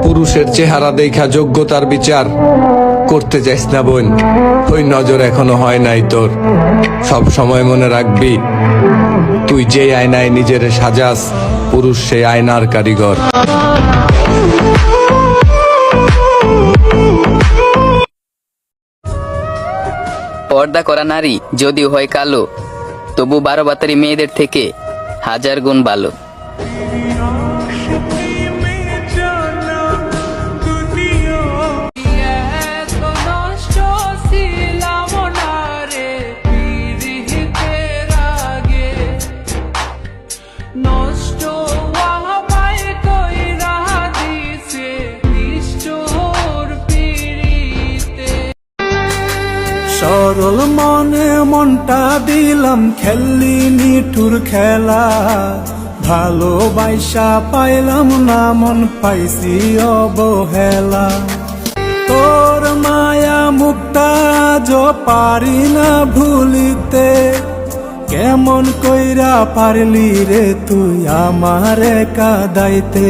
পুরুষের চেহারা দেখা যোগ্যতার বিচার করতে যাইস না বোন, ওই নজর এখনো হয় নাই তোর। সব সময় মনে রাখবি, তুই যে আয়নায় নিজের সাজাস, পুরুষ সেই আয়নার কারিগর। পর্দা করা নারী যদিও হয় কালো, তবু 12 বাতারি মেয়েদের থেকে 1000 গুণ ভালো। সরল মনে মনটা দিলাম, খেললি নিঠুর খেলা। ভালোবাসা পাইলাম না, মন পাইছি অবহেলা। তোর মায়া মুক্তা যো পারি না ভুলিতে, কেমন কইরা পারলি রে তুই আমারে কাঁদাইতে।